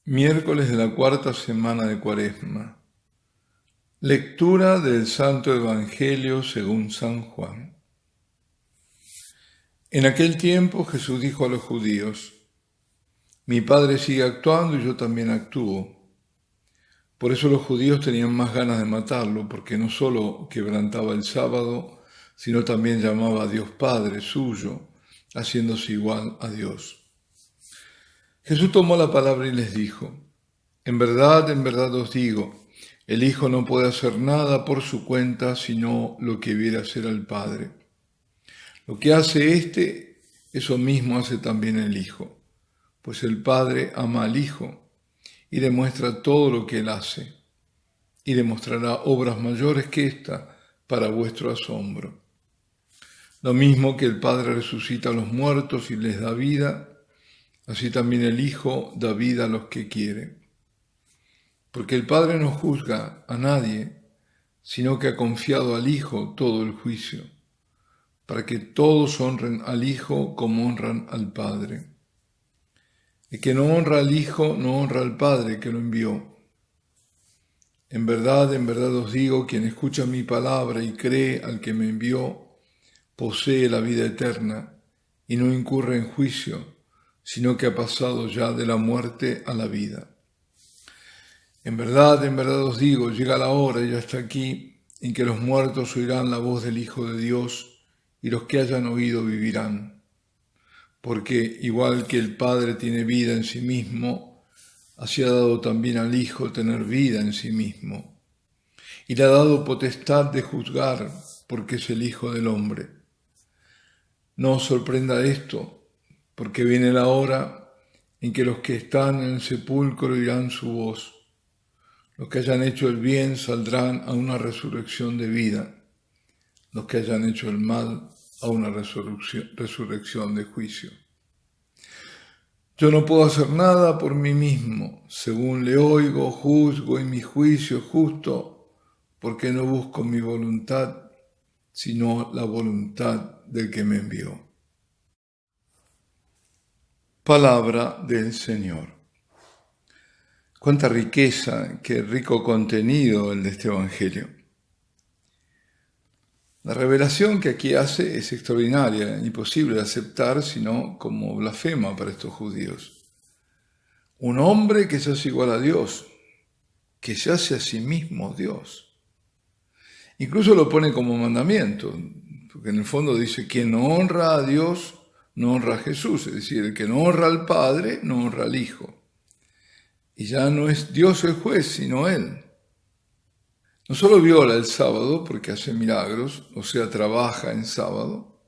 Miércoles de la cuarta semana de Cuaresma. Lectura del Santo Evangelio según San Juan. En aquel tiempo Jesús dijo a los judíos: Mi Padre sigue actuando y yo también actúo. Por eso los judíos tenían más ganas de matarlo, porque no solo quebrantaba el sábado, sino también llamaba a Dios Padre suyo, haciéndose igual a Dios. Jesús tomó la palabra y les dijo: en verdad os digo, el Hijo no puede hacer nada por su cuenta, sino lo que viera hacer al Padre. Lo que hace éste, eso mismo hace también el Hijo, pues el Padre ama al Hijo y le muestra todo lo que él hace, y le mostrará obras mayores que esta para vuestro asombro. Lo mismo que el Padre resucita a los muertos y les da vida, así también el Hijo da vida a los que quiere. Porque el Padre no juzga a nadie, sino que ha confiado al Hijo todo el juicio, para que todos honren al Hijo como honran al Padre. El que no honra al Hijo no honra al Padre que lo envió. En verdad os digo, quien escucha mi palabra y cree al que me envió, posee la vida eterna y no incurre en juicio, sino que ha pasado ya de la muerte a la vida. En verdad os digo, llega la hora, y ya está aquí, en que los muertos oirán la voz del Hijo de Dios, y los que hayan oído vivirán. Porque igual que el Padre tiene vida en sí mismo, así ha dado también al Hijo tener vida en sí mismo. Y le ha dado potestad de juzgar, porque es el Hijo del Hombre. No os sorprenda esto, porque viene la hora en que los que están en el sepulcro oirán su voz. Los que hayan hecho el bien saldrán a una resurrección de vida. Los que hayan hecho el mal a una resurrección de juicio. Yo no puedo hacer nada por mí mismo. Según le oigo, juzgo y mi juicio es justo, porque no busco mi voluntad, sino la voluntad del que me envió. Palabra del Señor. Cuánta riqueza, qué rico contenido el de este Evangelio. La revelación que aquí hace es extraordinaria, imposible de aceptar, sino como blasfema para estos judíos. Un hombre que se hace igual a Dios, que se hace a sí mismo Dios. Incluso lo pone como mandamiento, porque en el fondo dice: quien no honra a Dios, no honra a Jesús. Es decir, el que no honra al Padre, no honra al Hijo. Y ya no es Dios el juez, sino Él. No solo viola el sábado porque hace milagros, o sea, trabaja en sábado,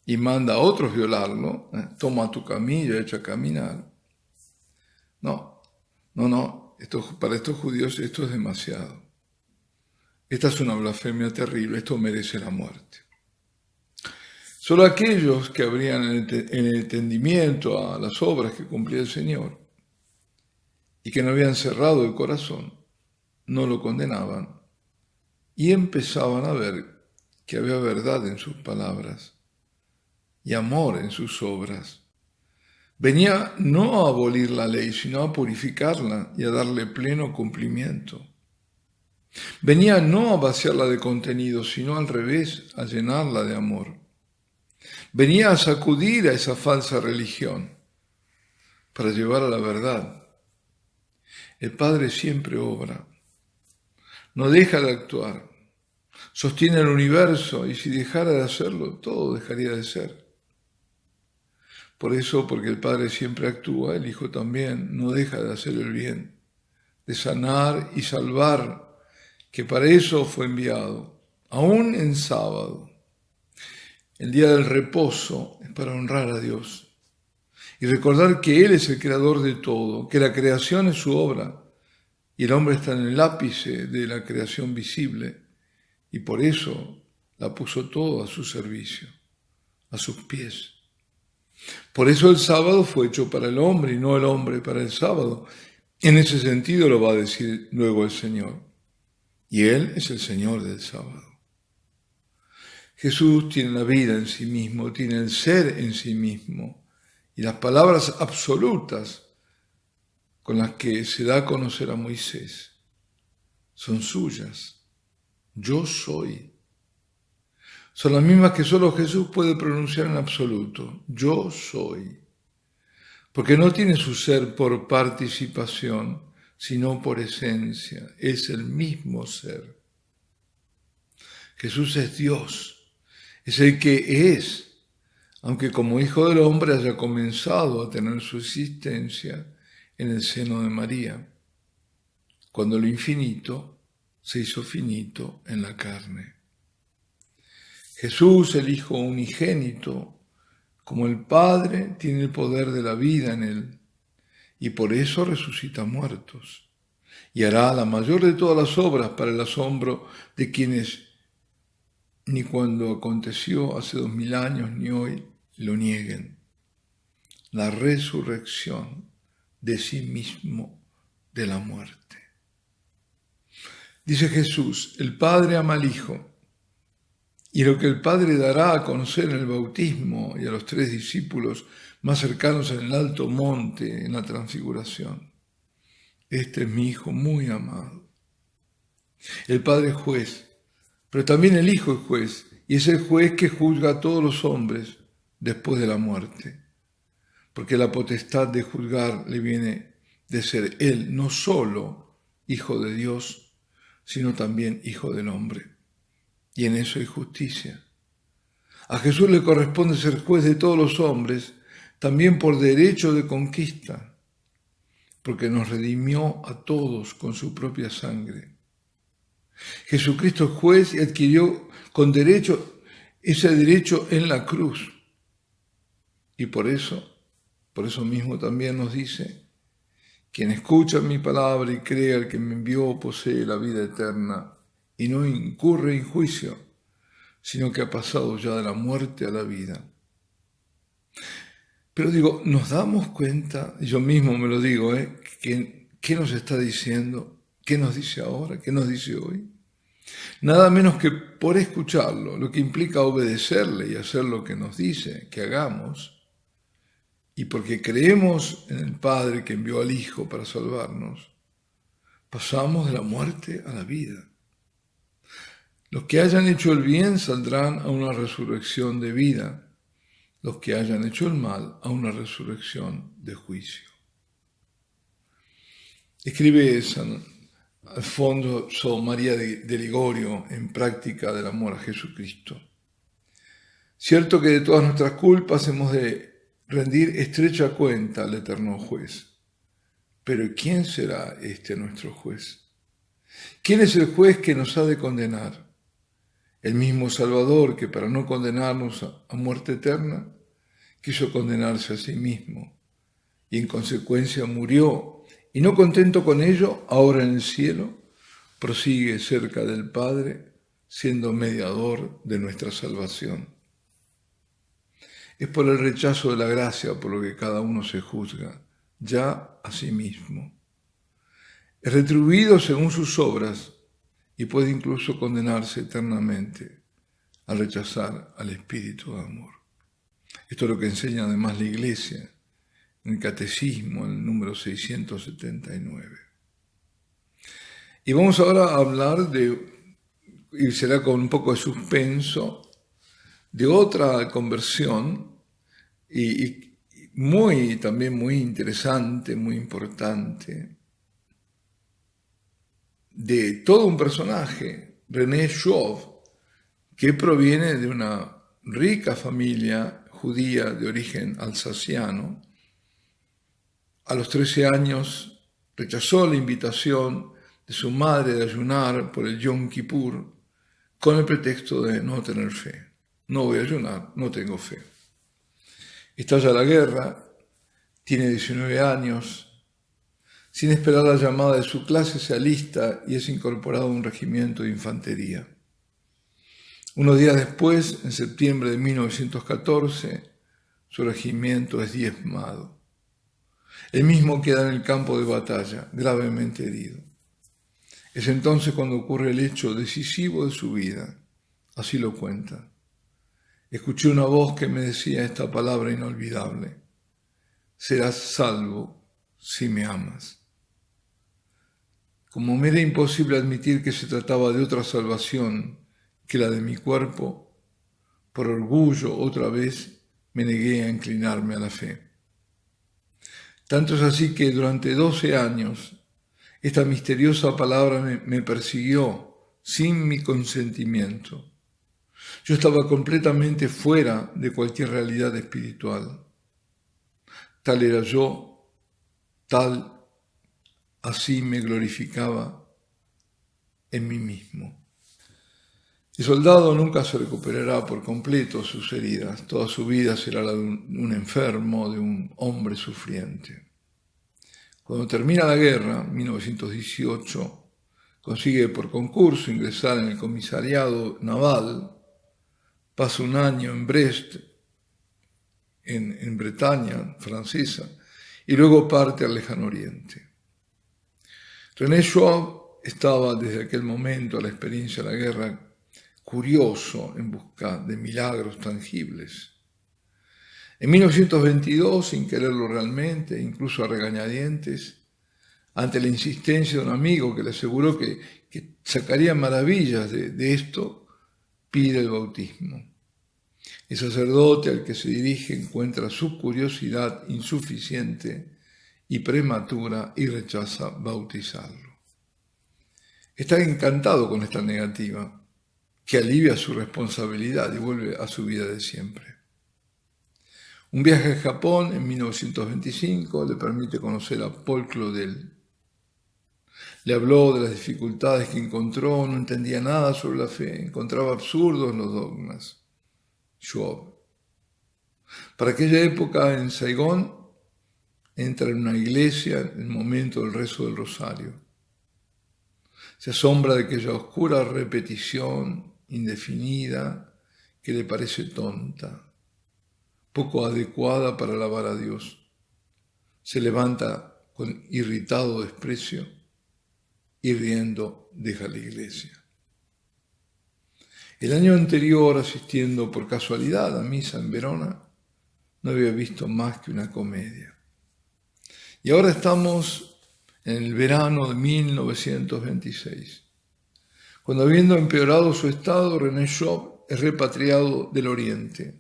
y manda a otros violarlo, toma tu camilla, echa a caminar. No, para estos judíos esto es demasiado. Esta es una blasfemia terrible, esto merece la muerte. Solo aquellos que abrían en el entendimiento a las obras que cumplía el Señor, y que no habían cerrado el corazón, no lo condenaban y empezaban a ver que había verdad en sus palabras y amor en sus obras. Venía no a abolir la ley, sino a purificarla y a darle pleno cumplimiento. Venía no a vaciarla de contenido, sino al revés, a llenarla de amor. Venía a sacudir a esa falsa religión para llevar a la verdad. El Padre siempre obra, no deja de actuar, sostiene el universo y si dejara de hacerlo, todo dejaría de ser. Por eso, porque el Padre siempre actúa, el Hijo también no deja de hacer el bien, de sanar y salvar, que para eso fue enviado, aún en sábado. El día del reposo es para honrar a Dios y recordar que Él es el creador de todo, que la creación es su obra y el hombre está en el ápice de la creación visible y por eso la puso todo a su servicio, a sus pies. Por eso el sábado fue hecho para el hombre y no el hombre para el sábado. En ese sentido lo va a decir luego el Señor. Y Él es el Señor del sábado. Jesús tiene la vida en sí mismo, tiene el ser en sí mismo. Y las palabras absolutas con las que se da a conocer a Moisés son suyas. Yo soy. Son las mismas que solo Jesús puede pronunciar en absoluto. Yo soy. Porque no tiene su ser por participación, sino por esencia. Es el mismo ser. Jesús es Dios. Es el que es, aunque como hijo del hombre haya comenzado a tener su existencia en el seno de María, cuando lo infinito se hizo finito en la carne. Jesús, el Hijo unigénito, como el Padre, tiene el poder de la vida en él, y por eso resucita muertos, y hará la mayor de todas las obras para el asombro de quienes ni cuando aconteció hace 2000 años ni hoy lo nieguen. La resurrección de sí mismo de la muerte. Dice Jesús, el Padre ama al Hijo, y lo que el Padre dará a conocer en el bautismo y a los 3 discípulos más cercanos en el alto monte, en la transfiguración. Este es mi Hijo muy amado. El Padre es juez, pero también el Hijo es juez, y es el juez que juzga a todos los hombres después de la muerte, porque la potestad de juzgar le viene de ser Él no solo Hijo de Dios, sino también Hijo del hombre. Y en eso hay justicia. A Jesús le corresponde ser juez de todos los hombres, también por derecho de conquista, porque nos redimió a todos con su propia sangre. Jesucristo es juez y adquirió con derecho ese derecho en la cruz. Y por eso mismo también nos dice, quien escucha mi palabra y cree al que me envió posee la vida eterna y no incurre en juicio, sino que ha pasado ya de la muerte a la vida. Pero digo, nos damos cuenta, yo mismo me lo digo, ¿qué nos está diciendo? ¿Qué nos dice ahora? ¿Qué nos dice hoy? Nada menos que por escucharlo, lo que implica obedecerle y hacer lo que nos dice que hagamos, y porque creemos en el Padre que envió al Hijo para salvarnos, pasamos de la muerte a la vida. Los que hayan hecho el bien saldrán a una resurrección de vida, los que hayan hecho el mal a una resurrección de juicio. Escribe San Alfonso María de Ligorio en Práctica del amor a Jesucristo. Cierto que de todas nuestras culpas hemos de rendir estrecha cuenta al eterno juez. Pero ¿quién será este nuestro juez? ¿Quién es el juez que nos ha de condenar? El mismo Salvador que para no condenarnos a muerte eterna, quiso condenarse a sí mismo y en consecuencia murió, y no contento con ello, ahora en el cielo, prosigue cerca del Padre, siendo mediador de nuestra salvación. Es por el rechazo de la gracia por lo que cada uno se juzga, ya a sí mismo. Es retribuido según sus obras, y puede incluso condenarse eternamente al rechazar al Espíritu de amor. Esto es lo que enseña además la Iglesia en el Catecismo, en el número 679. Y vamos ahora a hablar y será con un poco de suspenso, de otra conversión, y también muy interesante, muy importante, de todo un personaje, René Chauve, que proviene de una rica familia judía de origen alsaciano. A los 13 años rechazó la invitación de su madre de ayunar por el Yom Kippur con el pretexto de no tener fe. No voy a ayunar, no tengo fe. Estalla la guerra, tiene 19 años. Sin esperar la llamada de su clase, se alista y es incorporado a un regimiento de infantería. Unos días después, en septiembre de 1914, su regimiento es diezmado. Él mismo queda en el campo de batalla, gravemente herido. Es entonces cuando ocurre el hecho decisivo de su vida. Así lo cuenta. Escuché una voz que me decía esta palabra inolvidable: serás salvo si me amas. Como me era imposible admitir que se trataba de otra salvación que la de mi cuerpo, por orgullo otra vez me negué a inclinarme a la fe. Tanto es así que durante 12 años esta misteriosa palabra me persiguió sin mi consentimiento. Yo estaba completamente fuera de cualquier realidad espiritual. Tal era yo, tal así me glorificaba en mí mismo. El soldado nunca se recuperará por completo sus heridas. Toda su vida será la de un enfermo, de un hombre sufriente. Cuando termina la guerra, en 1918, consigue por concurso ingresar en el comisariado naval, pasa un año en Brest, en Bretaña francesa, y luego parte al Lejano Oriente. René Schwab estaba desde aquel momento a la experiencia de la guerra curioso en busca de milagros tangibles. En 1922, sin quererlo realmente, incluso a regañadientes, ante la insistencia de un amigo que le aseguró que sacaría maravillas de esto, pide el bautismo. El sacerdote al que se dirige encuentra su curiosidad insuficiente y prematura y rechaza bautizarlo. Está encantado con esta negativa, que alivia su responsabilidad y vuelve a su vida de siempre. Un viaje a Japón en 1925 le permite conocer a Paul Claudel. Le habló de las dificultades que encontró, no entendía nada sobre la fe, encontraba absurdos los dogmas. Schwab. Para aquella época en Saigón entra en una iglesia en el momento del rezo del rosario. Se asombra de aquella oscura repetición indefinida que le parece tonta, poco adecuada para alabar a Dios. Se levanta con irritado desprecio y riendo deja la iglesia. El año anterior, asistiendo por casualidad a misa en Verona, no había visto más que una comedia. Y ahora estamos en el verano de 1926, cuando habiendo empeorado su estado, René Schwab es repatriado del Oriente.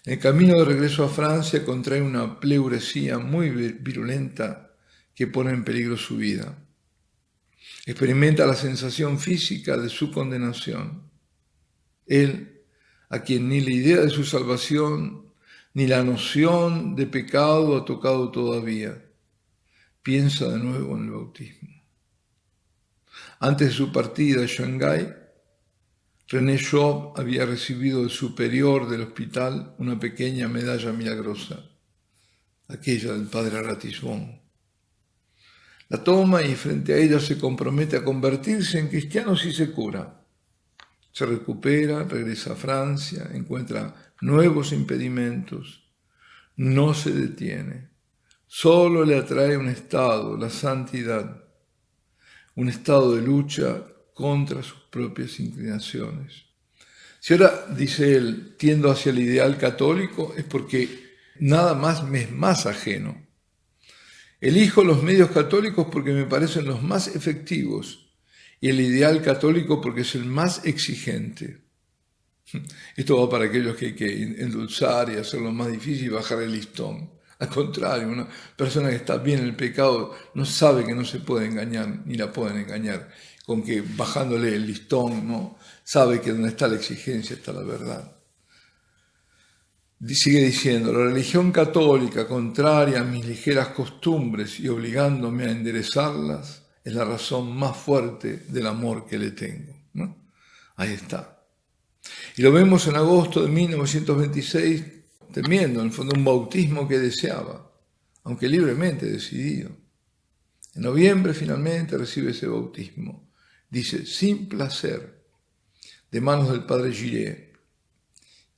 En el camino de regreso a Francia contrae una pleuresía muy virulenta que pone en peligro su vida. Experimenta la sensación física de su condenación. Él, a quien ni la idea de su salvación ni la noción de pecado ha tocado todavía, piensa de nuevo en el bautismo. Antes de su partida a Shanghái, René Schwab había recibido del superior del hospital una pequeña medalla milagrosa, aquella del padre Ratisbon. La toma y frente a ella se compromete a convertirse en cristiano si se cura. Se recupera, regresa a Francia, encuentra nuevos impedimentos, no se detiene. Solo le atrae un estado, la santidad, un estado de lucha contra sus propias inclinaciones. Si ahora, dice él, tiendo hacia el ideal católico, es porque nada más me es más ajeno. Elijo los medios católicos porque me parecen los más efectivos y el ideal católico porque es el más exigente. Esto va para aquellos que hay que endulzar y hacerlo más difícil y bajar el listón. Al contrario, una persona que está bien en el pecado no sabe que no se puede engañar, ni la pueden engañar, con que bajándole el listón, ¿no? Sabe que donde está la exigencia está la verdad. Sigue diciendo, la religión católica, contraria a mis ligeras costumbres y obligándome a enderezarlas, es la razón más fuerte del amor que le tengo, ¿no? Ahí está. Y lo vemos en agosto de 1926, temiendo en el fondo un bautismo que deseaba, aunque libremente decidido. En noviembre finalmente recibe ese bautismo. Dice, sin placer, de manos del padre Gillet,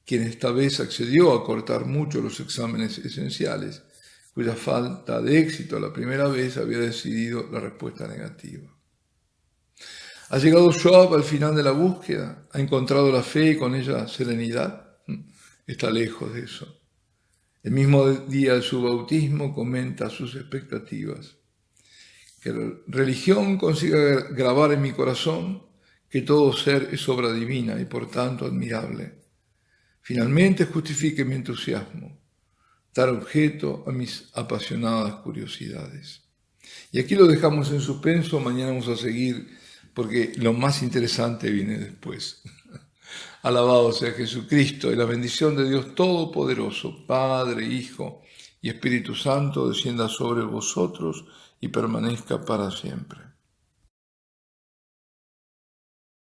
quien esta vez accedió a cortar mucho los exámenes esenciales, cuya falta de éxito la primera vez había decidido la respuesta negativa. ¿Ha llegado Schwab al final de la búsqueda? ¿Ha encontrado la fe y con ella serenidad? Está lejos de eso. El mismo día de su bautismo comenta sus expectativas. Que la religión consiga grabar en mi corazón que todo ser es obra divina y por tanto admirable. Finalmente justifique mi entusiasmo, dar objeto a mis apasionadas curiosidades. Y aquí lo dejamos en suspenso, mañana vamos a seguir porque lo más interesante viene después. Alabado sea Jesucristo, y la bendición de Dios Todopoderoso, Padre, Hijo y Espíritu Santo, descienda sobre vosotros y permanezca para siempre.